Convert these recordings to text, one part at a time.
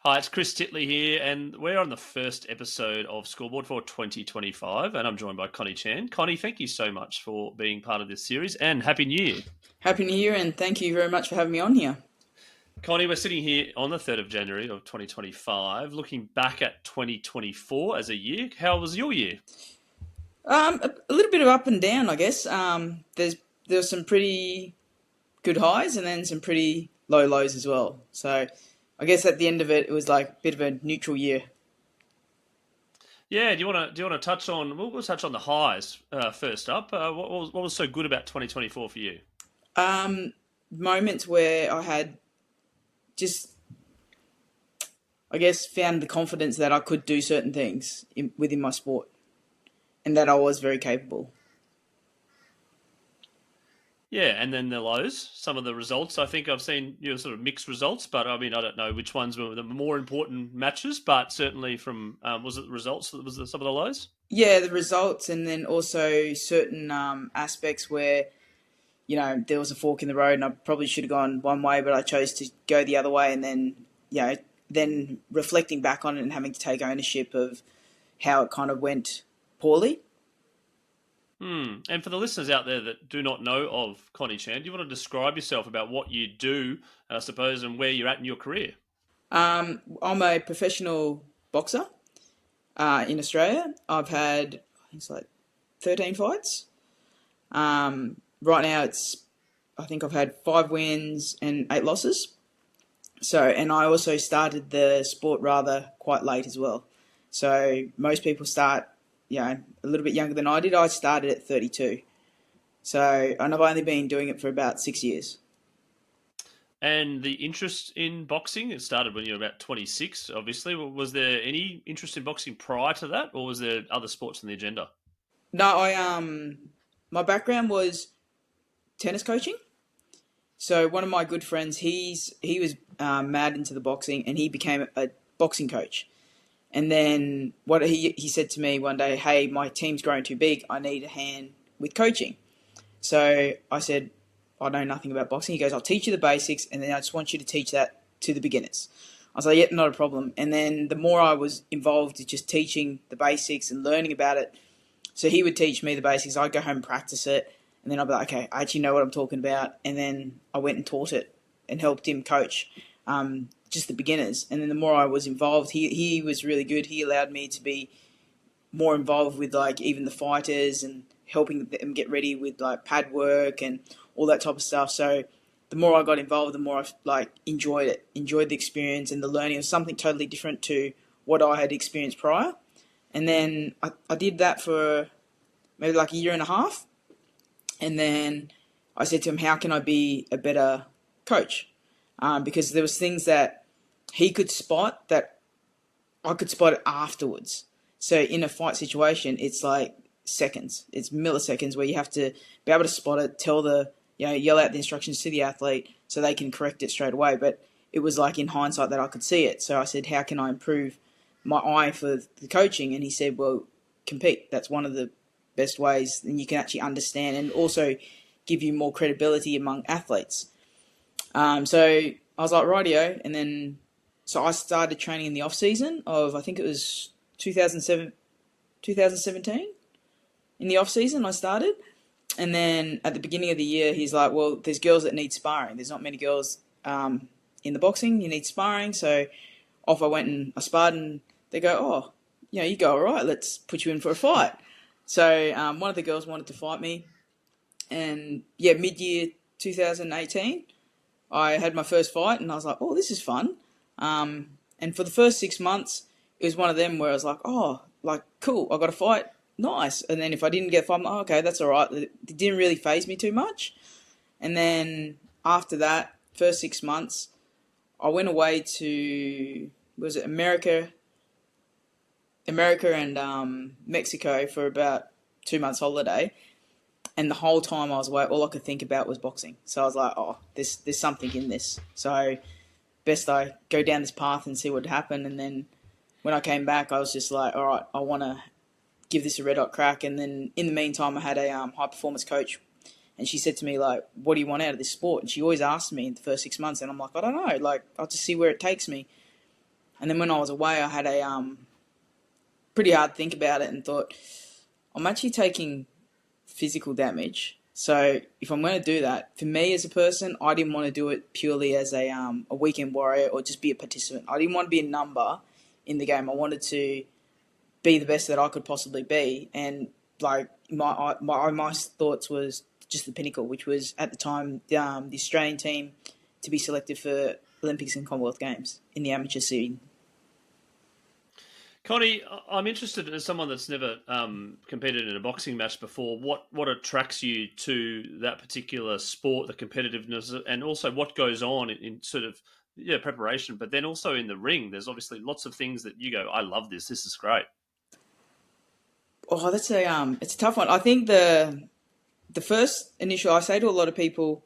Hi, it's Chris Titley here, and we're on the first episode of Scoreboard for 2025, and I'm joined by Connie Chan. Connie, thank you so much for being part of this series, and Happy New Year. Happy New Year, and thank you very much for having me on here. Connie, we're sitting here on the 3rd of January of 2025, looking back at 2024 as a year. How was your year? A little bit of up and down, I guess. There's some pretty good highs and then some pretty low lows as well. So I guess at the end of it, it was like a bit of a neutral year. Yeah, do you want to touch on? We'll touch on the highs first up. What was so good about 2024 for you? Moments where I had just, I guess, found the confidence that I could do certain things within my sport and that I was very capable. Yeah, and then the lows, some of the results. I think I've seen sort of mixed results, but I mean, I don't know which ones were the more important matches, but certainly from, was it the results that was some of the lows? Yeah, the results, and then also certain aspects where there was a fork in the road, and I probably should have gone one way, but I chose to go the other way, and then reflecting back on it and having to take ownership of how it kind of went poorly. And for the listeners out there that do not know of Connie Chan, do you want to describe yourself about what you do, I suppose, and where you're at in your career? I'm a professional boxer in Australia. I've had, I think it's like 13 fights. Right now, I think I've had 5 wins and 8 losses. And I also started the sport rather quite late as well. So most people start, a little bit younger than I did. I started at 32. And I've only been doing it for about 6 years. And the interest in boxing, it started when you were about 26, obviously. Was there any interest in boxing prior to that, or was there other sports on the agenda? No, my background was tennis coaching. So one of my good friends, he was mad into the boxing, and he became a boxing coach. And then what he said to me one day, hey, my team's growing too big. I need a hand with coaching. So I said, I know nothing about boxing. He goes, I'll teach you the basics, and then I just want you to teach that to the beginners. I was like, yep, not a problem. And then the more I was involved in just teaching the basics and learning about it, so he would teach me the basics. I'd go home and practice it, and then I'd be like, okay, I actually know what I'm talking about. And then I went and taught it and helped him coach just the beginners. And then the more I was involved, he was really good. He allowed me to be more involved with like even the fighters and helping them get ready with like pad work and all that type of stuff. So the more I got involved, the more I enjoyed it, enjoyed the experience and the learning of something totally different to what I had experienced prior. And then I did that for maybe like a year and a half. And then I said to him, how can I be a better coach? Because there was things that he could spot that I could spot it afterwards. So in a fight situation, it's like seconds. It's milliseconds where you have to be able to spot it, yell out the instructions to the athlete so they can correct it straight away. But it was like in hindsight that I could see it. So I said, how can I improve my eye for the coaching? And he said, well, compete. That's one of the best ways. And you can actually understand and also give you more credibility among athletes. So I was like, rightio. And then, so I started training in the off season of, I think it was 2017. In the off season, I started. And then at the beginning of the year, he's like, well, there's girls that need sparring. There's not many girls in the boxing. You need sparring. So off I went and I sparred, and they go, oh, you go all right. Let's put you in for a fight. So one of the girls wanted to fight me. And mid-year 2018, I had my first fight, and I was like, oh, this is fun. And for the first 6 months, it was one of them where I was like, oh, like, cool, I got a fight. Nice. And then if I didn't get a fight, I'm like, oh, okay, that's all right. It didn't really faze me too much. And then after that, first 6 months, I went away to, was it America and Mexico for about 2 months holiday. And the whole time I was away, all I could think about was boxing. So I was like, oh, there's something in this. So best I go down this path and see what happened. And then when I came back, I was just like, all right, I want to give this a red hot crack. And then in the meantime, I had a high performance coach, and she said to me, like, what do you want out of this sport? And she always asked me in the first 6 months, and I'm like, I don't know, like, I'll just see where it takes me. And then when I was away, I had a pretty hard think about it and thought, I'm actually taking physical damage. So if I'm going to do that, for me as a person, I didn't want to do it purely as a weekend warrior or just be a participant. I didn't want to be a number in the game. I wanted to be the best that I could possibly be. And like my thoughts was just the pinnacle, which was at the time the Australian team to be selected for Olympics and Commonwealth Games in the amateur scene. Connie, I'm interested as someone that's never competed in a boxing match before. What attracts you to that particular sport, the competitiveness, and also what goes on in sort of preparation, but then also in the ring? There's obviously lots of things that you go, I love this. This is great. Oh, that's it's a tough one. I think the first initial, I say to a lot of people,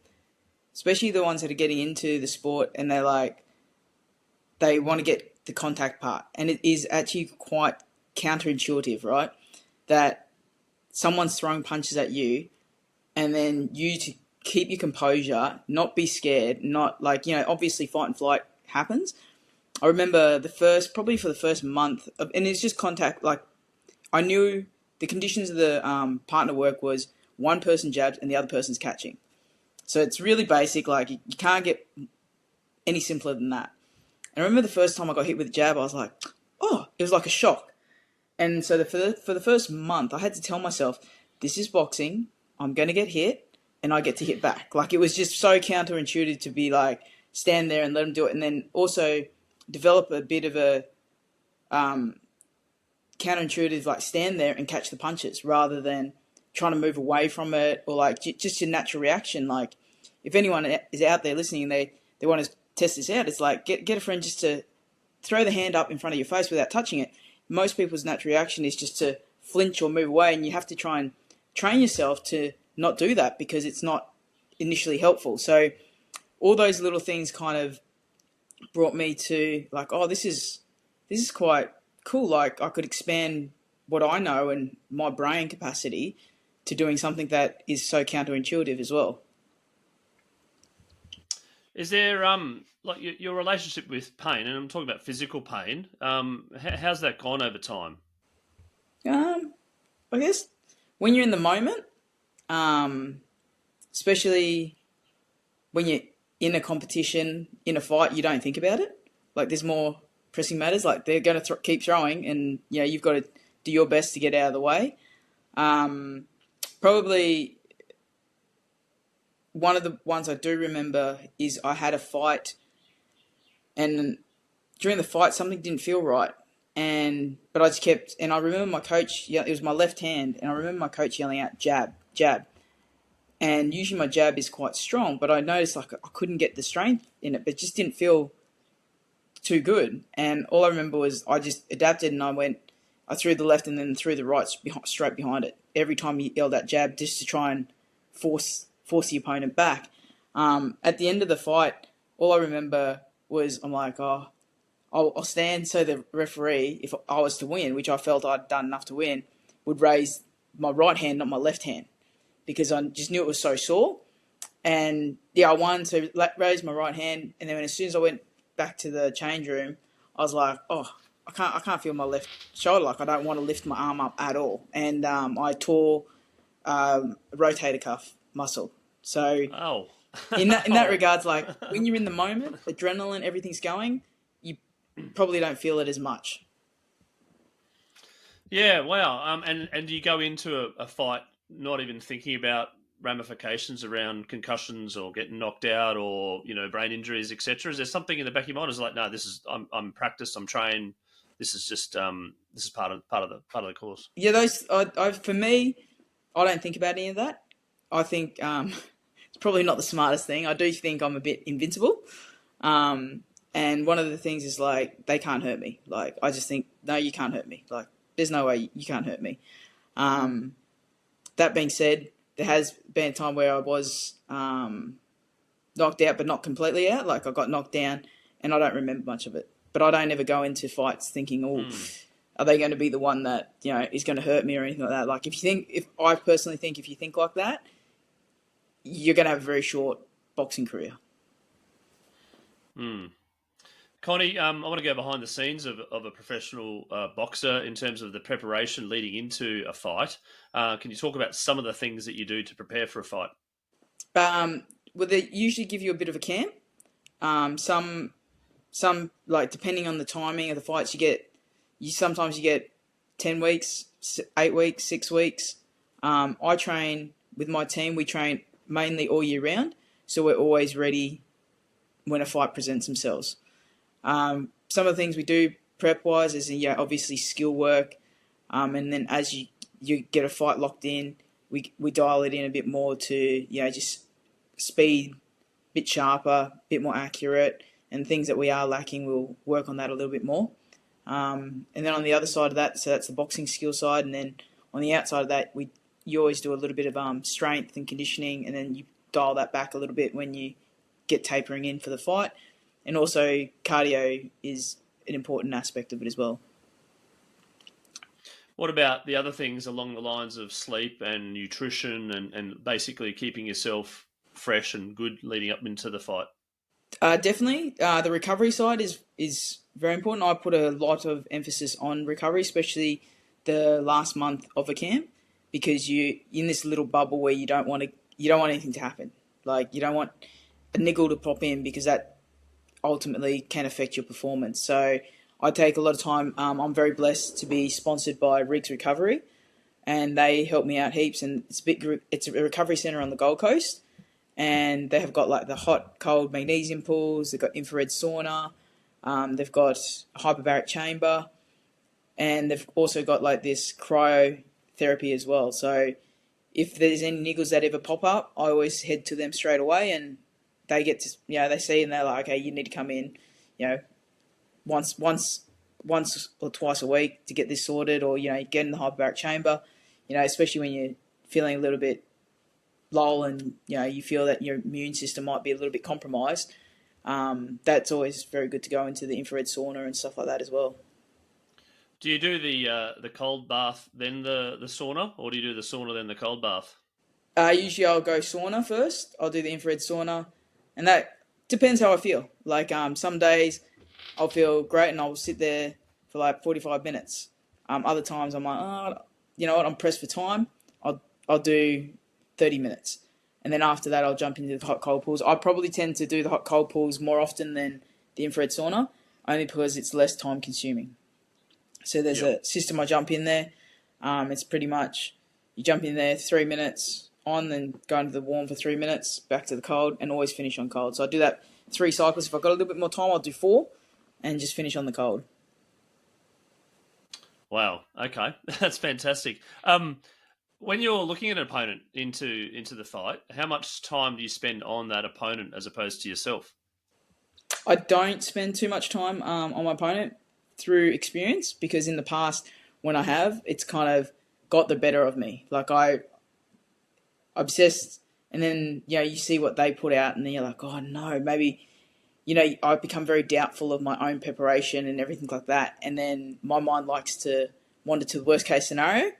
especially the ones that are getting into the sport, and they want to get the contact part, and it is actually quite counterintuitive, right? That someone's throwing punches at you, and then you to keep your composure, not be scared, not obviously fight and flight happens. I remember probably for the first month, and it's just contact. Like I knew the conditions of the partner work was one person jabs and the other person's catching. So it's really basic. Like you can't get any simpler than that. And I remember the first time I got hit with a jab, I was like, oh, it was like a shock. And so for the first month, I had to tell myself, this is boxing. I'm going to get hit and I get to hit back. Like it was just so counterintuitive to be like, stand there and let them do it. And then also develop a bit of a counterintuitive, like stand there and catch the punches rather than trying to move away from it or like just your natural reaction. Like if anyone is out there listening and they want to test this out, it's like get a friend just to throw the hand up in front of your face without touching it. Most people's natural reaction is just to flinch or move away, and you have to try and train yourself to not do that because it's not initially helpful. So all those little things kind of brought me to like, oh, this is quite cool. Like I could expand what I know and my brain capacity to doing something that is so counterintuitive as well. Is there like your relationship with pain, and I'm talking about physical pain? How's that gone over time? I guess when you're in the moment, especially when you're in a competition, in a fight, you don't think about it. Like there's more pressing matters. Like they're going to keep throwing, and you've got to do your best to get out of the way. Probably one of the ones I do remember is I had a fight, and during the fight something didn't feel right, but I just kept. And I remember my coach. It was my left hand, and I remember my coach yelling out jab, jab. And usually my jab is quite strong, but I noticed like I couldn't get the strength in it, but it just didn't feel too good. And all I remember was I just adapted, and I threw the left and then threw the right straight behind it. Every time he yelled that jab, just to try and force the opponent back. At the end of the fight, all I remember was I'm like, oh, I'll stand so the referee, if I was to win, which I felt I'd done enough to win, would raise my right hand, not my left hand, because I just knew it was so sore. And I won, so raised my right hand, and then as soon as I went back to the change room, I was like, oh, I can't feel my left shoulder. Like I don't want to lift my arm up at all. And I tore a rotator cuff muscle. So in that regards, like when you're in the moment, adrenaline, everything's going, you probably don't feel it as much. Yeah, wow. And do you go into a fight not even thinking about ramifications around concussions or getting knocked out or brain injuries, etc.? Is there something in the back of your mind? Is like, no, this is I'm practiced, I'm trained. This is just this is part of the course. Yeah, those for me, I don't think about any of that. I think it's probably not the smartest thing. I do think I'm a bit invincible. And one of the things is like, they can't hurt me. Like, I just think, no, you can't hurt me. Like, there's no way you can't hurt me. That being said, there has been a time where I was knocked out, but not completely out. Like, I got knocked down and I don't remember much of it. But I don't ever go into fights thinking, are they going to be the one that, is going to hurt me or anything like that? Like, I personally think if you think like that, you're going to have a very short boxing career. Connie, I want to go behind the scenes of a professional boxer in terms of the preparation leading into a fight. Can you talk about some of the things that you do to prepare for a fight? Well, they usually give you a bit of a camp. Some like depending on the timing of the fights, sometimes you get 10 weeks, 8 weeks, 6 weeks. I train with my team. We train mainly all year round, so we're always ready when a fight presents themselves. Some of the things we do prep wise is obviously skill work, and then as you get a fight locked in, we dial it in a bit more to just speed, a bit sharper, a bit more accurate, and things that we are lacking, we'll work on that a little bit more. And then on the other side of that, so that's the boxing skill side, and then on the outside of that, you always do a little bit of strength and conditioning, and then you dial that back a little bit when you get tapering in for the fight. And also cardio is an important aspect of it as well. What about the other things along the lines of sleep and nutrition and basically keeping yourself fresh and good leading up into the fight? Definitely. The recovery side is very important. I put a lot of emphasis on recovery, especially the last month of a camp, because you're in this little bubble where you don't want anything to happen. Like, you don't want a niggle to pop in, because that ultimately can affect your performance. So I take a lot of time. I'm very blessed to be sponsored by Riggs Recovery, and they help me out heaps. And it's a recovery center on the Gold Coast, and they have got like the hot, cold magnesium pools. They've got infrared sauna. They've got a hyperbaric chamber, and they've also got like this cryotherapy as well. So if there's any niggles that ever pop up, I always head to them straight away, and they get to, they see and they're like, okay, you need to come in, once or twice a week to get this sorted, or, get in the hyperbaric chamber, especially when you're feeling a little bit low and, you feel that your immune system might be a little bit compromised. That's always very good to go into the infrared sauna and stuff like that as well. Do you do the cold bath then the sauna, or do you do the sauna then the cold bath? Usually I'll go sauna first. I'll do the infrared sauna, and that depends how I feel. Like, some days I'll feel great and I'll sit there for like 45 minutes. Other times I'm like, oh, you know what, I'm pressed for time. I'll do 30 minutes. And then after that, I'll jump into the hot cold pools. I probably tend to do the hot cold pools more often than the infrared sauna, only because it's less time consuming. So there's a system I jump in there. It's pretty much, you jump in there 3 minutes on, then go into the warm for 3 minutes, back to the cold, and always finish on cold. So I do that 3 cycles. If I've got a little bit more time, I'll do 4 and just finish on the cold. Wow. Okay. That's fantastic. When you're looking at an opponent into the fight, how much time do you spend on that opponent as opposed to yourself? I don't spend too much time on my opponent through experience, because in the past, when I have, it's kind of got the better of me. Like, I obsessed, and then, you see what they put out, and then you're like, oh no, maybe, I become very doubtful of my own preparation and everything like that. And then my mind likes to wander to the worst case scenario.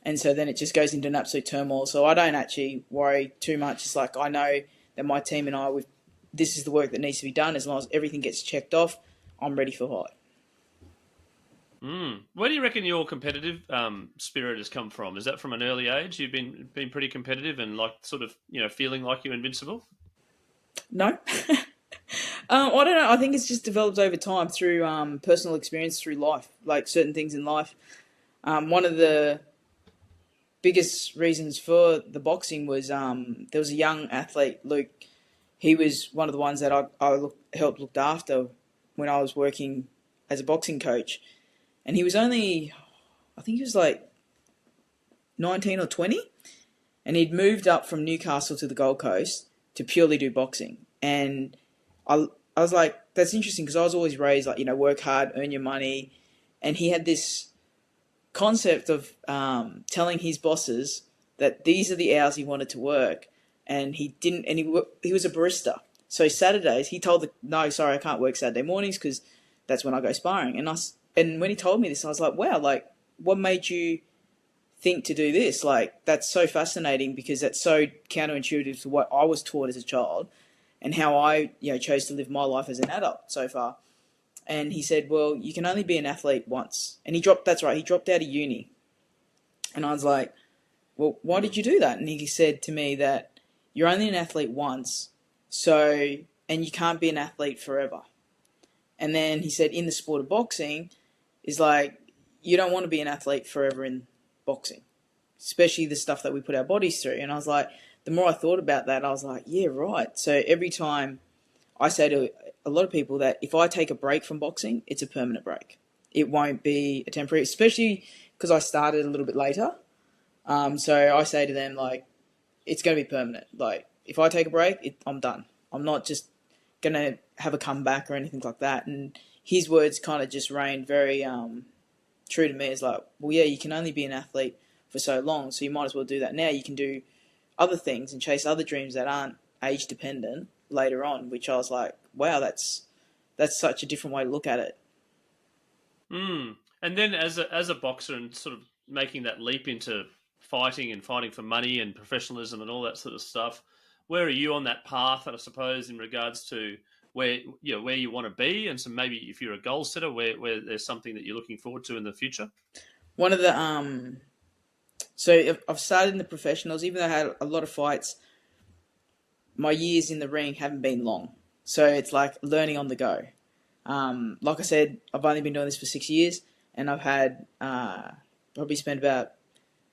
And so then it just goes into an absolute turmoil. So I don't actually worry too much. It's like, I know that my team and this is the work that needs to be done. As long as everything gets checked off, I'm ready for fight. Where do you reckon your competitive spirit has come from? Is that from an early age? You've been pretty competitive and like sort of, feeling like you're invincible? No. I don't know. I think it's just developed over time through personal experience, through life, like certain things in life. One of the biggest reasons for the boxing was there was a young athlete, Luke. He was one of the ones that I helped looked after when I was working as a boxing coach. And he was only, I think he was like 19 or 20. And he'd moved up from Newcastle to the Gold Coast to purely do boxing. And I was like, that's interesting, because I was always raised like, work hard, earn your money. And he had this concept of telling his bosses that these are the hours he wanted to work. And he didn't, and he was a barista. So Saturdays, he told no, sorry, I can't work Saturday mornings because that's when I go sparring. And when he told me this, I was like, wow, like, what made you think to do this? Like, that's so fascinating, because that's so counterintuitive to what I was taught as a child and how I, chose to live my life as an adult so far. And he said, well, you can only be an athlete once. And he dropped out of uni. And I was like, well, why did you do that? And he said to me that you're only an athlete once, and you can't be an athlete forever. And then he said, in the sport of boxing, is like, you don't want to be an athlete forever in boxing, especially the stuff that we put our bodies through. And I was like, the more I thought about that, I was like, yeah, right. So every time I say to a lot of people that if I take a break from boxing, it's a permanent break. It won't be a temporary, especially because I started a little bit later. So I say to them, like, it's going to be permanent. Like, if I take a break, I'm done. I'm not just going to have a comeback or anything like that. And his words kind of just reigned very true to me. It's like, well, yeah, you can only be an athlete for so long, so you might as well do that now. You can do other things and chase other dreams that aren't age dependent later on, which I was like, wow, that's such a different way to look at it. And then as a boxer and sort of making that leap into fighting for money and professionalism and all that sort of stuff, where are you on that path? And I suppose in regards to where you want to be, and so maybe if you're a goal setter, where there's something that you're looking forward to in the future. One of the so I've started in the professionals, even though I had a lot of fights. My years in the ring haven't been long, so it's like learning on the go. Like I said, I've only been doing this for 6 years, and I've had probably spent about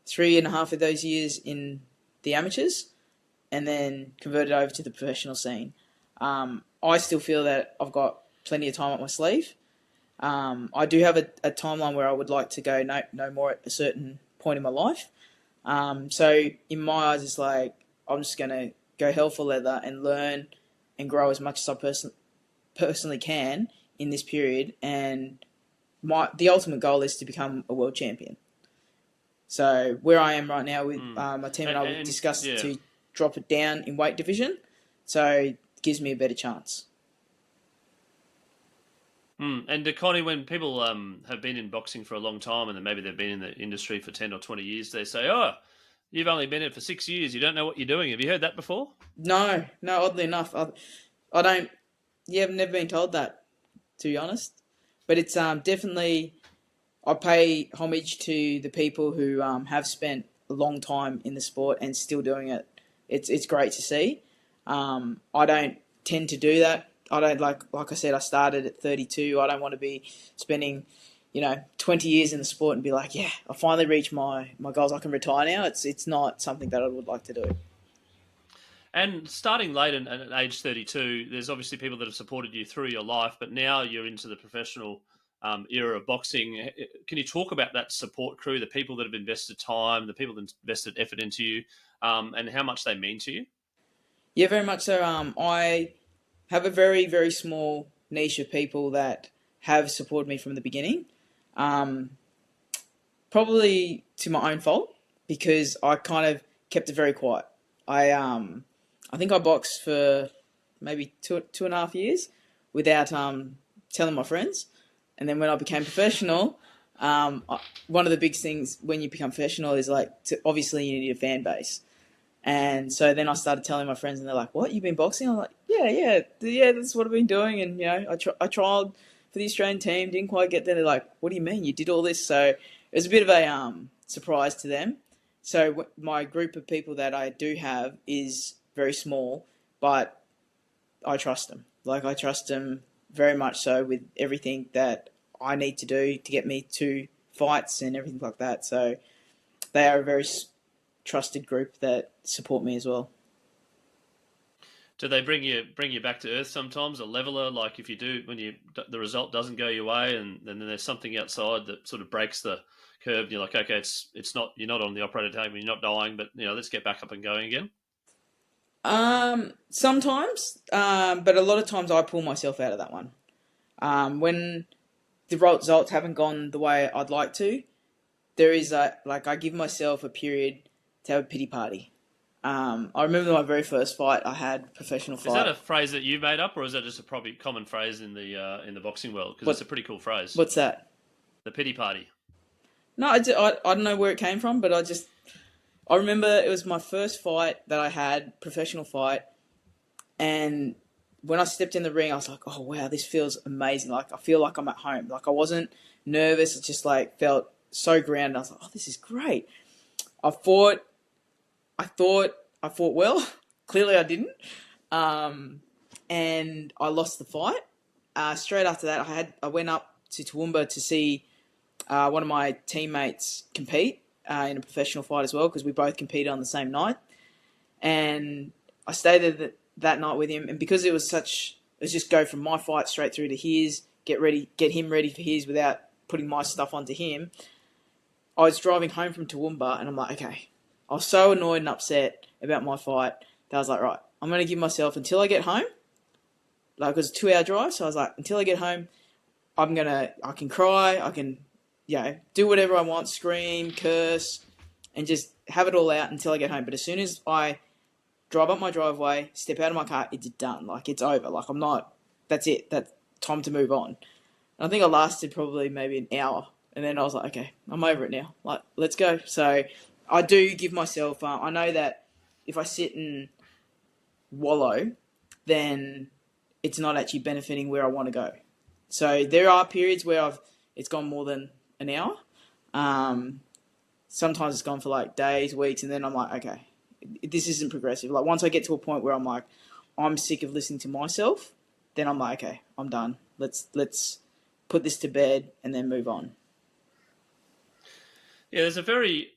3.5 of those years in the amateurs, and then converted over to the professional scene. I still feel that I've got plenty of time up my sleeve. I do have a timeline where I would like to go no more at a certain point in my life. So in my eyes, it's like I'm just going to go hell for leather and learn and grow as much as I personally can in this period. And the ultimate goal is to become a world champion. So where I am right now with my team and I would discuss to drop it down in weight division. So it gives me a better chance. And Connie, when people have been in boxing for a long time and then maybe they've been in the industry for 10 or 20 years, they say, oh, you've only been in it for 6 years. You don't know what you're doing. Have you heard that before? No, oddly enough. I don't, I've never been told that, to be honest. But it's definitely, I pay homage to the people who have spent a long time in the sport and still doing it. It's great to see. I don't tend to do that. I don't like I said, I started at 32. I don't want to be spending, 20 years in the sport and be like, yeah, I finally reached my goals. I can retire now. It's not something that I would like to do. And starting late and at age 32, there's obviously people that have supported you through your life, but now you're into the professional era of boxing. Can you talk about that support crew, the people that have invested time, the people that have invested effort into you, and how much they mean to you? Yeah, very much so. I have a very, very small niche of people that have supported me from the beginning. Probably to my own fault, because I kind of kept it very quiet. I think I boxed for maybe 2.5 years without telling my friends. And then when I became professional, one of the big things when you become professional is obviously you need a fan base. And so then I started telling my friends, and they're like, "What? You've been boxing?" I'm like, "Yeah, that's what I've been doing." And I tried for the Australian team, didn't quite get there. They're like, "What do you mean you did all this?" So it was a bit of a surprise to them. So my group of people that I do have is very small, but I trust them. I trust them very much so with everything that I need to do to get me to fights and everything like that. So they are a very trusted group that support me as well. Do they bring you back to earth sometimes, a leveler? Like if you do, when the result doesn't go your way, and then there's something outside that sort of breaks the curve, and you're like, okay, it's not, you're not on the operating table, you're not dying, but let's get back up and going again. Sometimes, but a lot of times I pull myself out of that one. When the results haven't gone the way I'd like to, there is I give myself a period to have a pity party. I remember my very first fight I had, professional fight. Is that a phrase that you made up, or is that just a probably common phrase in the boxing world? Because it's a pretty cool phrase. What's that? The pity party. No, I don't know where it came from, but I remember it was my first fight that I had, professional fight, and when I stepped in the ring, I was like, oh wow, this feels amazing. Like I feel like I'm at home. Like I wasn't nervous. It just like felt so grounded. I was like, oh, this is great. I fought. I thought I fought well. Clearly, I didn't. And I lost the fight. Straight after that, I went up to Toowoomba to see one of my teammates compete in a professional fight as well, because we both competed on the same night. And I stayed there that night with him, and because it was just go from my fight straight through to his, get him ready for his without putting my stuff onto him. I was driving home from Toowoomba, and I'm like, okay. I was so annoyed and upset about my fight that I was like, right, I'm going to give myself until I get home. Like, it was a 2-hour drive, so I was like, until I get home, I can cry, I can, do whatever I want, scream, curse, and just have it all out until I get home. But as soon as I drive up my driveway, step out of my car, it's done. Like, it's over. Like, that's it. That's time to move on. And I think I lasted probably maybe an hour. And then I was like, okay, I'm over it now. Like, let's go. So I do give myself, I know that if I sit and wallow, then it's not actually benefiting where I want to go. So there are periods where it's gone more than an hour. Sometimes it's gone for like days, weeks, and then I'm like, okay, this isn't progressive. Like once I get to a point where I'm like, I'm sick of listening to myself, then I'm like, okay, I'm done. Let's put this to bed and then move on. Yeah,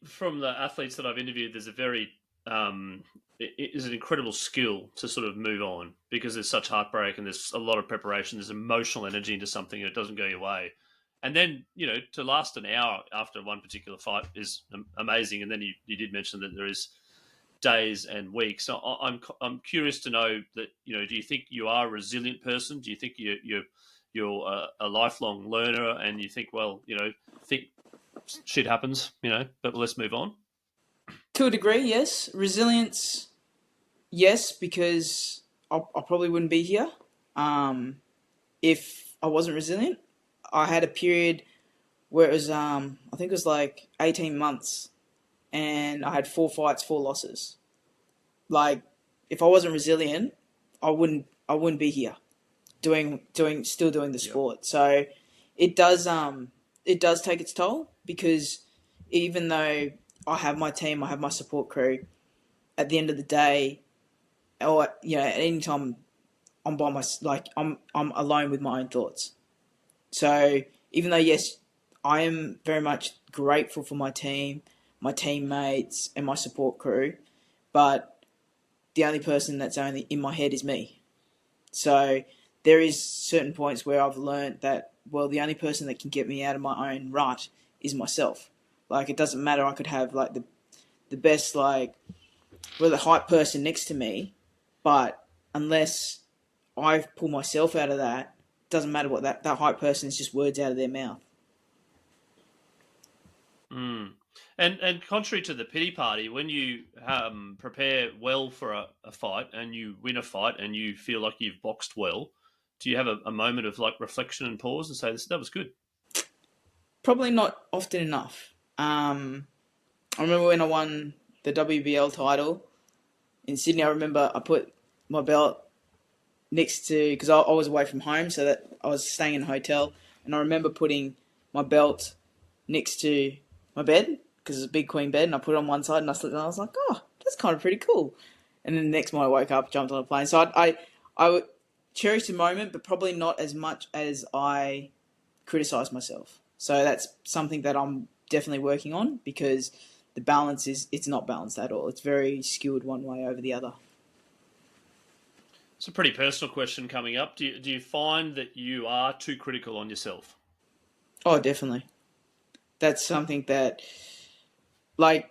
from the athletes that I've interviewed, there's a very, it is an incredible skill to sort of move on, because there's such heartbreak and there's a lot of preparation, there's emotional energy into something and it doesn't go your way. And then, to last an hour after one particular fight is amazing. And then you did mention that there is days and weeks. So I'm curious to know that, do you think you are a resilient person? Do you think you're a lifelong learner, and you think, think shit happens, but let's move on? To a degree, yes. Resilience, yes, because I probably wouldn't be here if I wasn't resilient. I had a period where it was, I think it was like 18 months, and I had 4 fights, 4 losses. Like, if I wasn't resilient, I wouldn't be here still doing the sport. Yep. So it does take its toll, because even though I have my team, I have my support crew, at the end of the day, or at any time, I'm alone with my own thoughts. So even though, yes, I am very much grateful for my team, my teammates, and my support crew, but the only person that's only in my head is me. So there is certain points where I've learned that, the only person that can get me out of my own rut is myself. Like, it doesn't matter. I could have like the best, like, the hype person next to me, but unless I pull myself out of that, it doesn't matter what that hype person is, just words out of their mouth. And contrary to the pity party, when you prepare well for a fight and you win a fight and you feel like you've boxed well, do you have a moment of like reflection and pause and say, that was good? Probably not often enough. I remember when I won the WBL title in Sydney, I remember I put my belt next to, because I was away from home, so that I was staying in a hotel, and I remember putting my belt next to my bed, because it's a big queen bed, and I put it on one side and I slept, and I was like, oh, that's kind of pretty cool. And then the next morning I woke up, jumped on a plane. So I would cherish the moment, but probably not as much as I criticize myself. So that's something that I'm definitely working on, because the balance it's not balanced at all. It's very skewed one way over the other. It's a pretty personal question coming up. Do you find that you are too critical on yourself? Oh, definitely. That's something that, like,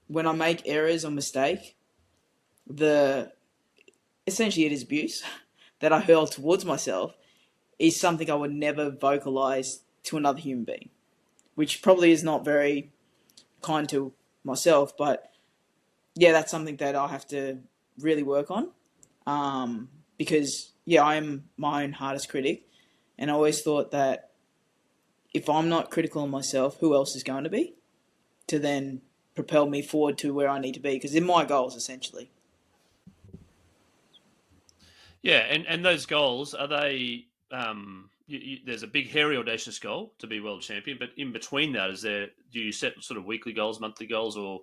when I make errors or mistake, essentially it is abuse that I hurl towards myself is something I would never vocalize to another human being, which probably is not very kind to myself, but yeah, that's something that I'll have to really work on, because I am my own hardest critic, and I always thought that if I'm not critical of myself, who else is going to be to then propel me forward to where I need to be, because they're my goals essentially. Yeah, and those goals, are they? There's a big, hairy, audacious goal to be world champion, but in between that, do you set sort of weekly goals, monthly goals, or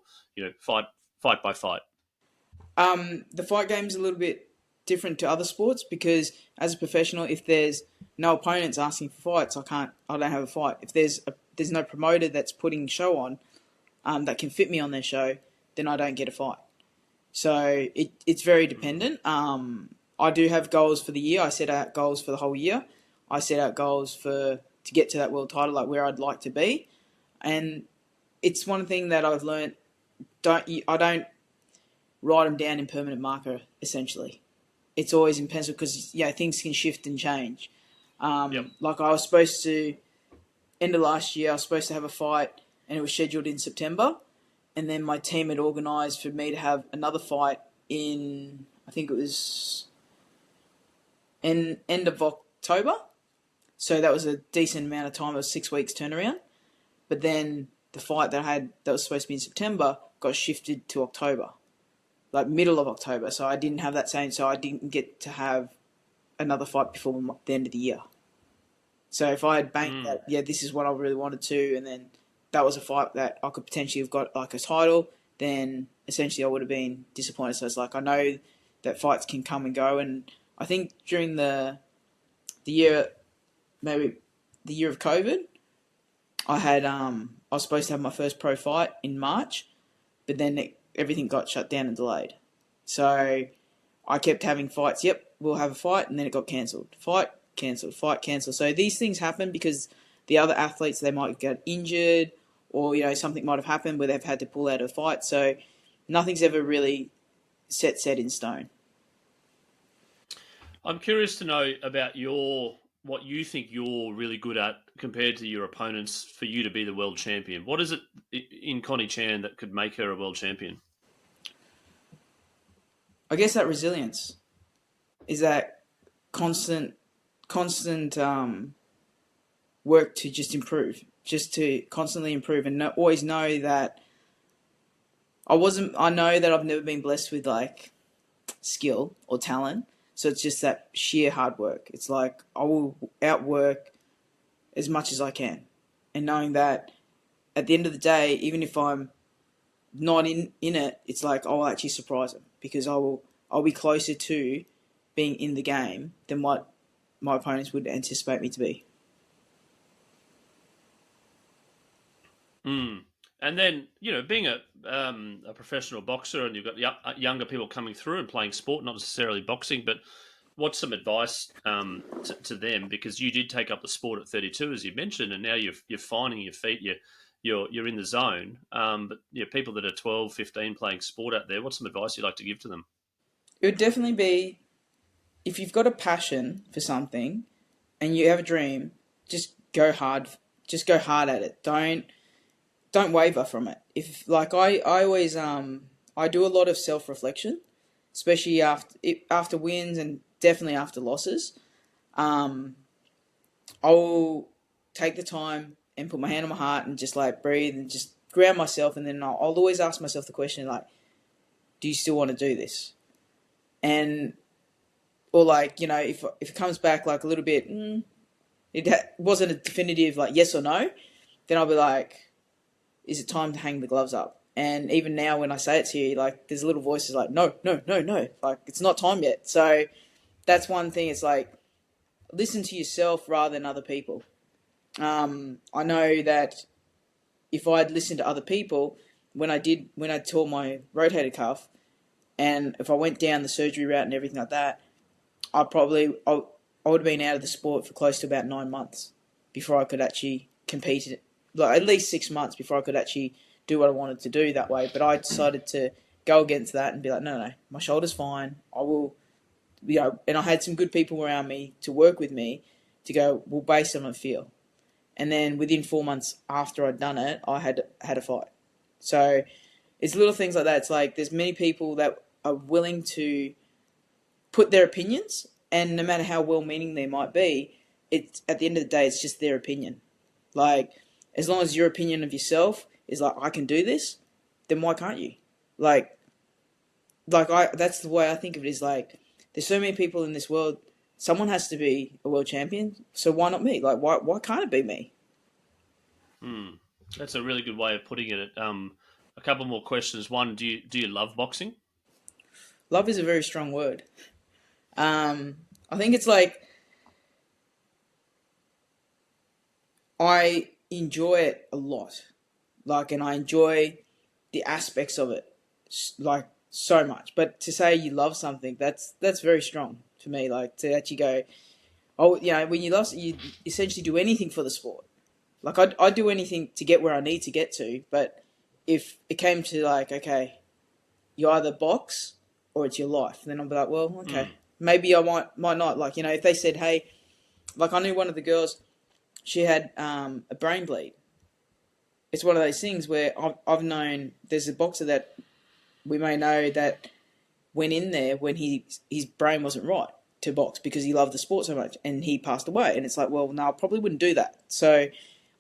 fight by fight? The fight game's a little bit different to other sports because as a professional, if there's no opponents asking for fights, I don't have a fight. If there's no promoter that's putting show on, that can fit me on their show, then I don't get a fight. So it's very dependent. I do have goals for the year. I set out goals for the whole year. I set out goals to get to that world title, like where I'd like to be. And it's one thing that I've learned. I don't write them down in permanent marker. Essentially, it's always in pencil because things can shift and change. Yep. Like I was supposed to end of last year. I was supposed to have a fight, and it was scheduled in September. And then my team had organised for me to have another fight in, I think it was end of October. So that was a decent amount of time. It was 6 weeks turnaround. But then the fight that I had that was supposed to be in September got shifted to October, like middle of October. So I didn't have that same, so I didn't get to have another fight before the end of the year. So if I had banked that, this is what I really wanted to, and then that was a fight that I could potentially have got like a title, then essentially I would have been disappointed. So it's like I know that fights can come and go, and I think during the year, maybe the year of COVID, I was supposed to have my first pro fight in March, but then everything got shut down and delayed. So I kept having fights. Yep, we'll have a fight, and then it got cancelled. Fight cancelled. Fight cancelled. So these things happen because the other athletes, they might get injured, or something might have happened where they've had to pull out of a fight. So nothing's ever really set in stone. I'm curious to know about what you think you're really good at compared to your opponents for you to be the world champion. What is it in Connie Chan that could make her a world champion? I guess that resilience is that constant work to just improve, just to constantly improve, and always know that I know that I've never been blessed with like skill or talent. So it's just that sheer hard work. It's like I will outwork as much as I can. And knowing that at the end of the day, even if I'm not in it, it's like I'll actually surprise them because I'll be closer to being in the game than what my opponents would anticipate me to be. And then, being a professional boxer, and you've got younger people coming through and playing sport, not necessarily boxing, but what's some advice to them? Because you did take up the sport at 32, as you mentioned, and now you're finding your feet, you're in the zone. But people that are 12, 15 playing sport out there, what's some advice you'd like to give to them? It would definitely be, if you've got a passion for something and you have a dream, just go hard. Just go hard at it. Don't waver from it. If like I always I do a lot of self-reflection, especially after wins and definitely after losses. I'll take the time and put my hand on my heart and just like breathe and just ground myself, and then I'll always ask myself the question like, do you still want to do this? And or like if it comes back like a little bit, it wasn't a definitive like yes or no, then I'll be like, is it time to hang the gloves up? And even now when I say it to you, like there's little voices like, no, like it's not time yet. So that's one thing. It's like, listen to yourself rather than other people. I know that if I'd listened to other people, when I tore my rotator cuff, and if I went down the surgery route and everything like that, I would have been out of the sport for close to about 9 months before I could actually compete. Like at least 6 months before I could actually do what I wanted to do that way. But I decided to go against that and be like, no, my shoulder's fine. I will, and I had some good people around me to work with me to go, well, based on a feel. And then within 4 months after I'd done it, I had a fight. So it's little things like that. It's like there's many people that are willing to put their opinions, and no matter how well-meaning they might be, it's at the end of the day, it's just their opinion. Like, as long as your opinion of yourself is like, I can do this, then why can't you? That's the way I think of it, is like, there's so many people in this world. Someone has to be a world champion, so why not me? Like, why can't it be me? That's a really good way of putting it. A couple more questions. One, do you love boxing? Love is a very strong word. I think it's like I enjoy it a lot, like, and I enjoy the aspects of it, like so much. But to say you love something, that's very strong for me. Like to actually go, oh, when you love, you essentially do anything for the sport. Like I do anything to get where I need to get to. But if it came to like, okay, you either box or it's your life, then I'll be like, well, okay, maybe I might not. Like, if they said, hey, like I knew one of the girls, she had a brain bleed. It's one of those things where I've known there's a boxer that we may know that went in there when his brain wasn't right to box because he loved the sport so much and he passed away. And it's like, well, no, I probably wouldn't do that. So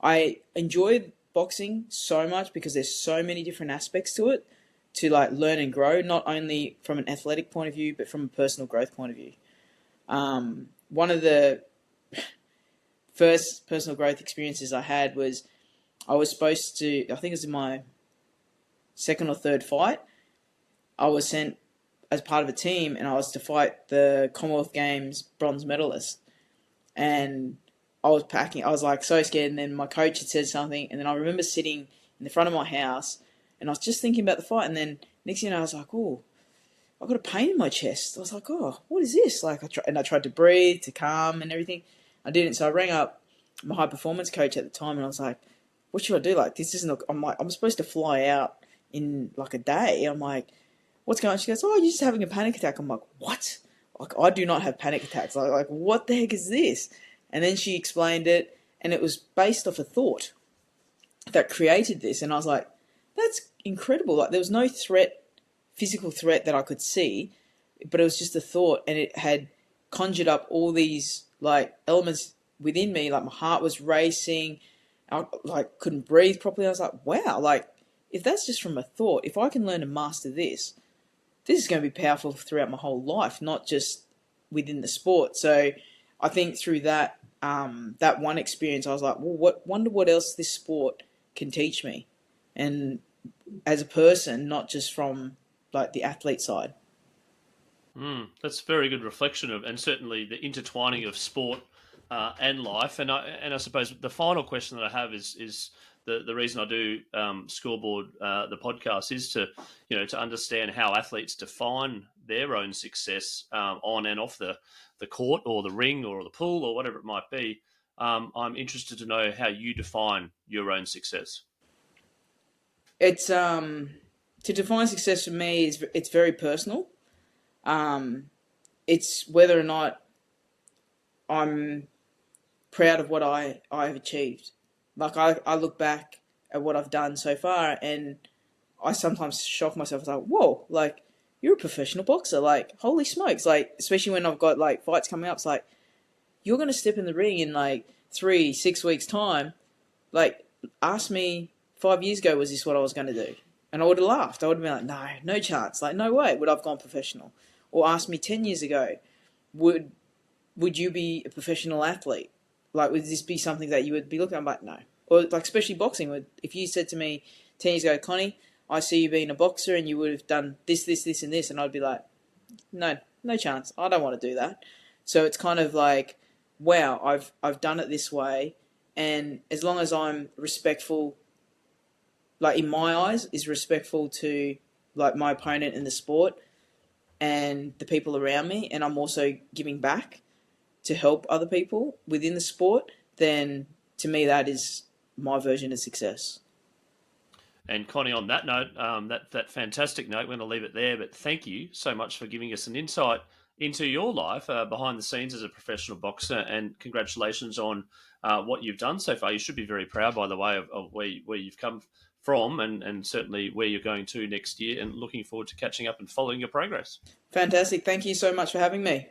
I enjoy boxing so much because there's so many different aspects to it to like learn and grow, not only from an athletic point of view, but from a personal growth point of view. One of the first personal growth experiences I had was I was supposed to, I think it was in my second or third fight, I was sent as part of a team and I was to fight the Commonwealth Games bronze medalist. And I was packing, I was like so scared, and then my coach had said something, and then I remember sitting in the front of my house and I was just thinking about the fight, and then next thing you know, I was like, oh, I got a pain in my chest. I was like, oh, what is this? Like, I tried to breathe, to calm and everything. I didn't, so I rang up my high performance coach at the time and I was like, what should I do? Like, this isn't, I'm supposed to fly out in like a day. I'm like, what's going on? She goes, oh, you're just having a panic attack. I'm like, what? Like, I do not have panic attacks. Like, what the heck is this? And then she explained it, and it was based off a thought that created this. And I was like, that's incredible. Like, there was no physical threat that I could see, but it was just a thought, and it had conjured up all these like elements within me. Like, my heart was racing. I like couldn't breathe properly. I was like, wow, like if that's just from a thought, if I can learn to master this is going to be powerful throughout my whole life, not just within the sport. So I think through that that one experience, I was like, well, wonder what else this sport can teach me, and as a person, not just from like the athlete side. That's a very good reflection of, and certainly the intertwining of sport and life. And I suppose the final question that I have is the reason I do Scoreboard, the podcast, is to understand how athletes define their own success on and off the court or the ring or the pool or whatever it might be. I'm interested to know how you define your own success. It's to define success for me it's very personal. It's whether or not I'm proud of what I have achieved. Like I look back at what I've done so far, and I sometimes shock myself. I was like, whoa, like you're a professional boxer. Like, holy smokes. Like, especially when I've got like fights coming up, it's like, you're going to step in the ring in like 3-6 weeks time. Like, ask me 5 years ago, was this what I was going to do? And I would have laughed. I would have been like, no chance. Like, no way would I have gone professional. Or ask me 10 years ago, would you be a professional athlete? Like, would this be something that you would be looking at? I'm like, no. Or like, especially boxing. If you said to me 10 years ago, Connie, I see you being a boxer and you would have done this, and this, and I'd be like, no chance. I don't want to do that. So it's kind of like, wow, I've done it this way, and as long as I'm respectful, like in my eyes, is respectful to like my opponent in the sport and the people around me, and I'm also giving back to help other people within the sport, then to me that is my version of success. And Connie, on that note, that fantastic note, we're going to leave it there. But thank you so much for giving us an insight into your life behind the scenes as a professional boxer, and congratulations on what you've done so far. You should be very proud, by the way, of where you've come from, and certainly where you're going to next year, and looking forward to catching up and following your progress. Fantastic. Thank you so much for having me.